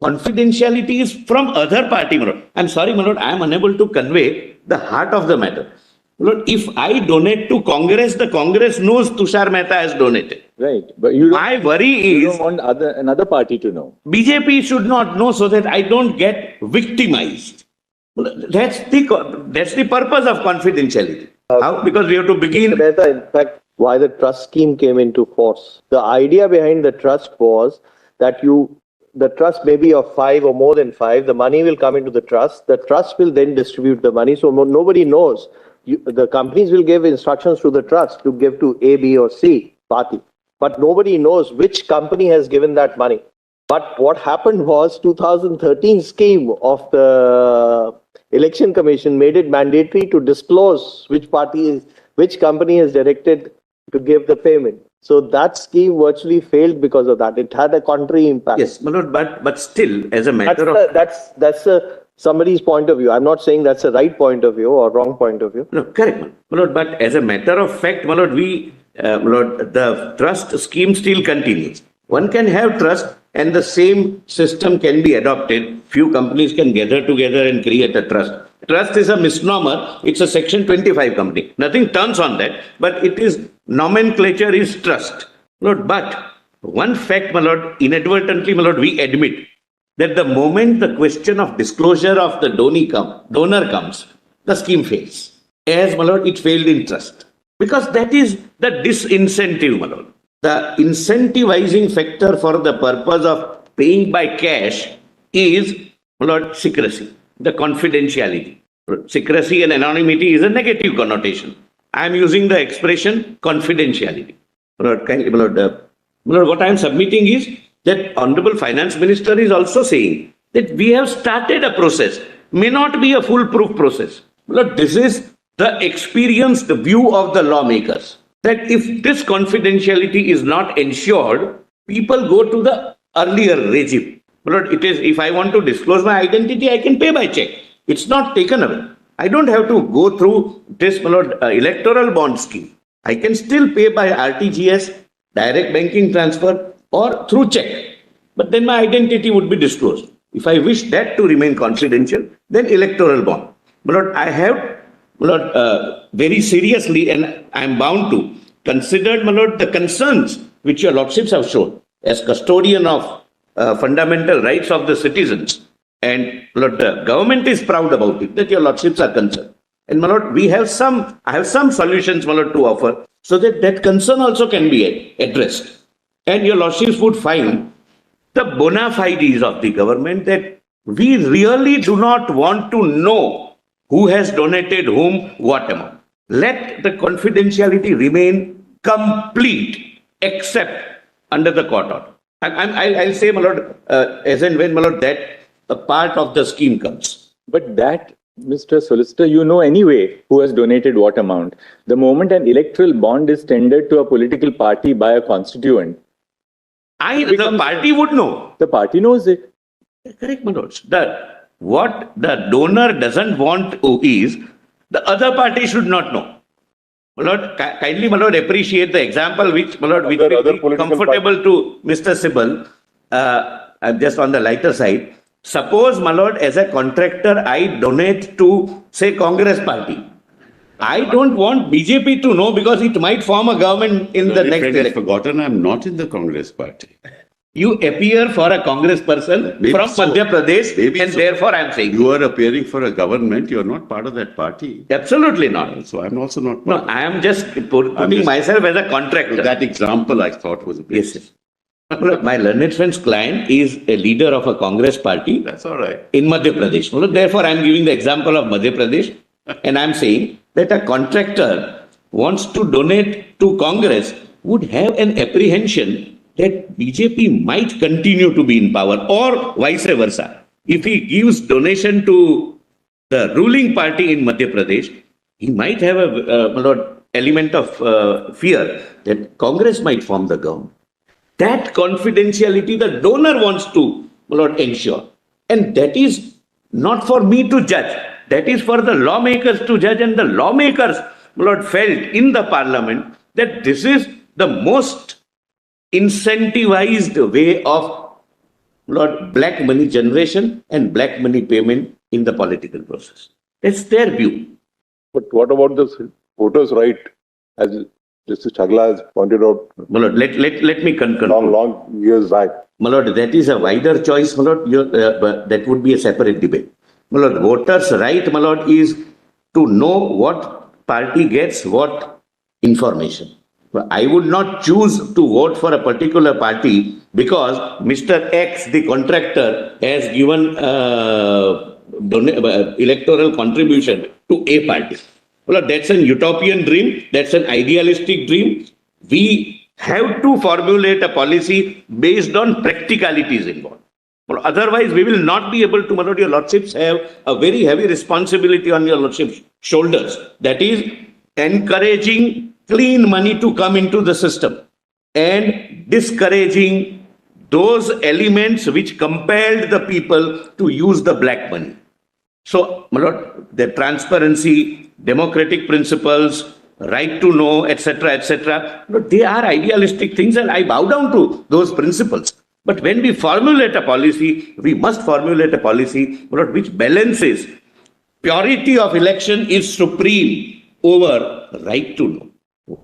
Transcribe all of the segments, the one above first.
confidentiality is from other party, my lord. I'm sorry, my lord, I am unable to convey the heart of the matter. My lord, if I donate to Congress, the Congress knows Tushar Mehta has donated. Right. But you My worry you is don't want another party to know. BJP should not know so that I don't get victimized. That's the purpose of confidentiality. How? Because we have to begin. Mehta, in fact, why the trust scheme came into force. The idea behind the trust was that the trust may be of 5 or more than 5. The money will come into the trust. The trust will then distribute the money. So nobody knows. The companies will give instructions to the trust to give to A, B, or C party. But nobody knows which company has given that money. But what happened was 2013 scheme of the Election Commission made it mandatory to disclose which company is directed to give the payment. So that scheme virtually failed because of that. It had a contrary impact. Yes, my lord, but still, as a matter that's somebody's point of view. I'm not saying that's a right point of view or wrong point of view. No, correct, my lord. But as a matter of fact, my lord, the trust scheme still continues. One can have trust, and the same system can be adopted. Few companies can gather together and create a trust. Trust is a misnomer. It's a Section 25 company. Nothing turns on that, but it is nomenclature is trust. Lord, but one fact, my lord, inadvertently, my lord, we admit that the moment the question of disclosure of the donor comes, the scheme fails. As, my lord, it failed in trust. Because that is the disincentive, my lord. The incentivizing factor for the purpose of paying by cash is, my lord, secrecy, the confidentiality. Secrecy and anonymity is a negative connotation. I am using the expression confidentiality. My lord, what I am submitting is that Honorable Finance Minister is also saying that we have started a process, may not be a foolproof process. My lord, this is the experienced view of the lawmakers, that if this confidentiality is not ensured, people go to the earlier regime. But it is, if I want to disclose my identity, I can pay by check. It's not taken away. I don't have to go through this electoral bond scheme. I can still pay by RTGS, direct banking transfer, or through check. But then my identity would be disclosed. If I wish that to remain confidential, then electoral bond. But I have, very seriously, and I am bound to, considered, my lord, the concerns which your lordships have shown as custodian of fundamental rights of the citizens. And my lord, the government is proud about it, that your lordships are concerned. And my lord, I have some solutions, my lord, to offer, so that that concern also can be addressed. And your lordships would find the bona fides of the government that we really do not want to know who has donated whom, what amount. Let the confidentiality remain complete, except under the court order. I'll say, my lord, as and when, my lord, that a part of the scheme comes. But that, Mr. Solicitor, you know anyway who has donated what amount. The moment an electoral bond is tendered to a political party by a constituent, the party would know. The party knows it. Correct, my lords. What the donor doesn't want is the other party should not know. My lord, kindly, my lord, appreciate the example which, my lord, which will be comfortable to Mr. Sibal. I'm just on the lighter side. Suppose, my lord, as a contractor, I donate to, say, Congress party. I don't want BJP to know because it might form a government in the next election. I've forgotten I'm not in the Congress party. You appear for a Congress person from Madhya Pradesh, and therefore I'm saying. You are appearing for a government, you're not part of that party. Absolutely not. So I'm also not part. No, I am just putting myself as a contractor. That example I thought was a bit. Yes. My learned friend's client is a leader of a Congress party. That's all right. In Madhya Pradesh. Therefore, I'm giving the example of Madhya Pradesh, and I'm saying that a contractor wants to donate to Congress would have an apprehension that BJP might continue to be in power, or vice versa. If he gives donation to the ruling party in Madhya Pradesh, he might have a element of fear that Congress might form the government. That confidentiality the donor wants to ensure. And that is not for me to judge. That is for the lawmakers to judge. And the lawmakers felt in the parliament that this is the most incentivized way of Lord, black money generation and black money payment in the political process. That's their view. But what about the voters' right, as Mr. Chagla has pointed out My lord, let me conclude. long years back? My lord, that is a wider choice, my lord. But that would be a separate debate. My lord, voters' right, my lord, is to know what party gets what information. I would not choose to vote for a particular party because Mr. X, the contractor, has given electoral contribution to a party. Well, that's an utopian dream. That's an idealistic dream. We have to formulate a policy based on practicalities involved. Well, otherwise, we will not be able to, my lord, your lordships have a very heavy responsibility on your lordship's shoulders. That is encouraging clean money to come into the system and discouraging those elements which compelled the people to use the black money. So, my lord, the transparency, democratic principles, right to know, etc., they are idealistic things and I bow down to those principles. But when we formulate a policy, we must formulate a policy, my lord, which balances purity of election is supreme over right to know.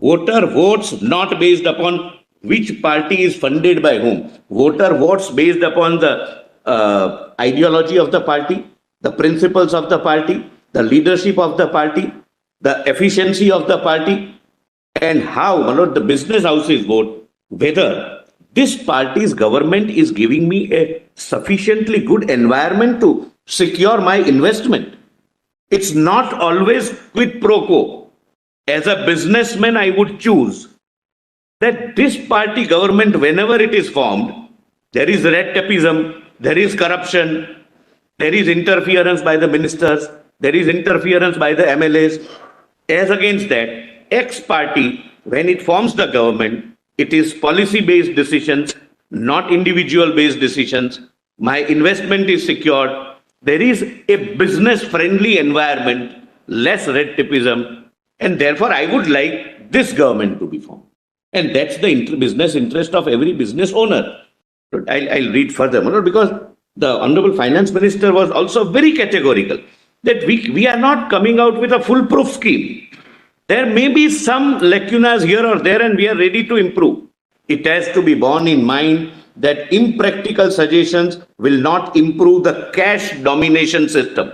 Voter votes not based upon which party is funded by whom. Voter votes based upon the ideology of the party, the principles of the party, the leadership of the party, the efficiency of the party, and how, my lord, the business houses vote, whether this party's government is giving me a sufficiently good environment to secure my investment. It's not always quid pro quo. As a businessman, I would choose that this party government, whenever it is formed, there is red tapeism, there is corruption, there is interference by the ministers, there is interference by the MLAs. As against that, X party, when it forms the government, it is policy-based decisions, not individual-based decisions. My investment is secured. There is a business-friendly environment, less red tapeism, and therefore I would like this government to be formed. And that's the business interest of every business owner. I'll read further, because the Honorable Finance Minister was also very categorical that we are not coming out with a foolproof scheme. There may be some lacunas here or there and we are ready to improve. It has to be borne in mind that impractical suggestions will not improve the cash domination system.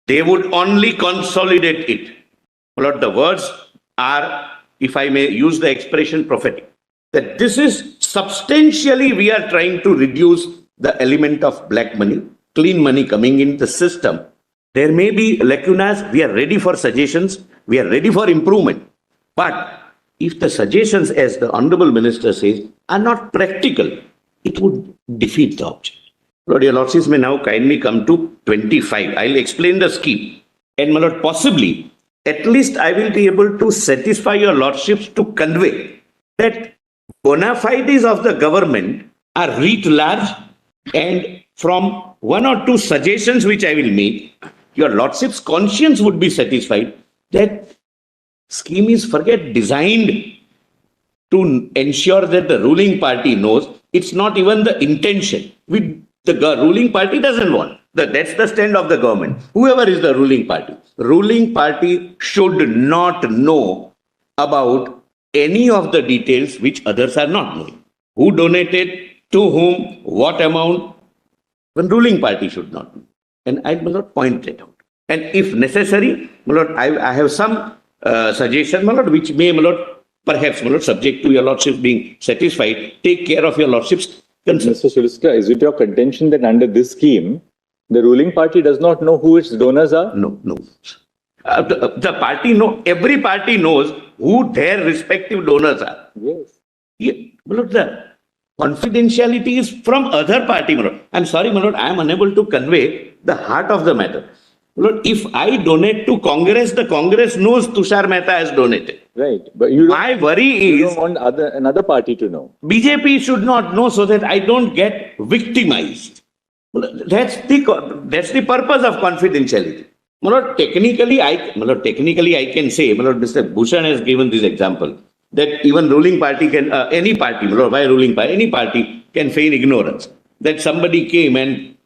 They would only consolidate it. Lord, the words are, if I may use the expression, prophetic. That this is substantially we are trying to reduce the element of black money, clean money coming in the system. There may be lacunas. We are ready for suggestions. We are ready for improvement. But if the suggestions, as the Honorable Minister says, are not practical, it would defeat the object. Lord, your lordships may now kindly come to 25. I'll explain the scheme. And my lord, possibly, at least I will be able to satisfy your lordships to convey that bona fides of the government are writ large, and from one or two suggestions which I will make, your lordship's conscience would be satisfied that scheme is designed to ensure that the ruling party knows it's not even the intention. The ruling party doesn't want. That's the stand of the government. Whoever is the ruling party should not know about any of the details which others are not knowing. Who donated, to whom, what amount, the ruling party should not know. And I will not point that out. And if necessary, my lord, I have some suggestion, my lord, which may, my lord, perhaps, my lord, subject to your lordship being satisfied, take care of your lordship's concerns. Mr. Solicitor, is it your contention that under this scheme, the ruling party does not know who its donors are? No. The party every party knows who their respective donors are. Yes. Yeah, my lord, the confidentiality is from other party, my lord. I'm sorry, my lord, I am unable to convey the heart of the matter. My lord, if I donate to Congress, the Congress knows Tushar Mehta has donated. Right. But you don't, My worry you is don't want another party to know. BJP should not know so that I don't get victimized. That's the purpose of confidentiality. My lord, technically I can say, my lord, Mr. Bhushan has given this example that even ruling party can, any party, my lord, why ruling party, any party can feign ignorance. that somebody came and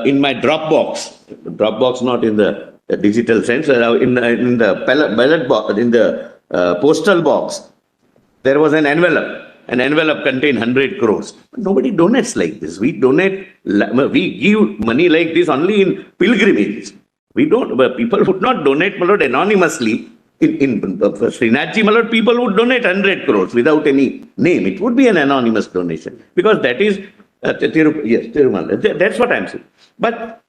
in my Dropbox not in the digital sense, in the ballot box, in the postal box, there was an envelope. An envelope contained 100 crores. Nobody donates like this. We give money like this only in pilgrimages. We don't, people would not donate anonymously. In Srinathji, people would donate 100 crores without any name. It would be an anonymous donation because that is, Tirumala. That's what I'm saying. But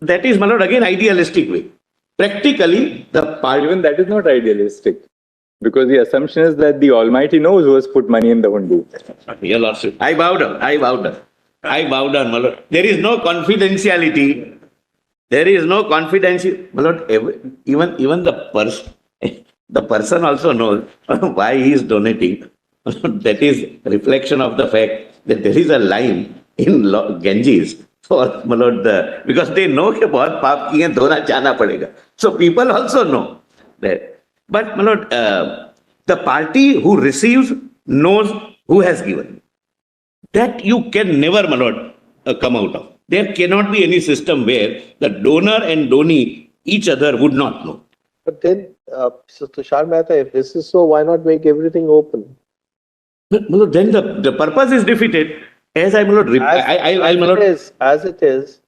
that is, again, idealistic way. Practically, the party. Even that is not idealistic. Because the assumption is that the Almighty knows who has put money in the hundi. Your Lordship, I bow down, my Lord. There is no confidentiality. My Lord, even the person also knows why he is donating. That is reflection of the fact that there is a line in Ganges for, my Lord, because they know कि बहुत पाप किए धोना जाना पड़ेगा. So people also know that. But, my Lord, the party who receives knows who has given. That you can never, my Lord, come out of. There cannot be any system where the donor and donee each other would not know. But then, so Tushar Mehta, if this is so, why not make everything open? But, my Lord, then the purpose is defeated. As I, my Lord, As it is,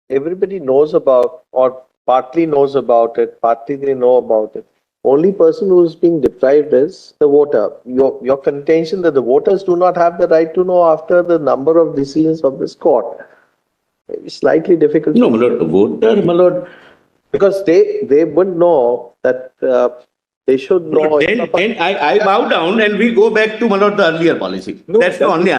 everybody knows about, or partly knows about it, partly they know about it. Only person who is being deprived is the voter. Your contention that the voters do not have the right to know after the number of decisions of this court is slightly difficult. No, my Lord, voter, my Lord. Because they would know that they should know. Then I bow down and we go back to, my Lord, the earlier policy. That's the only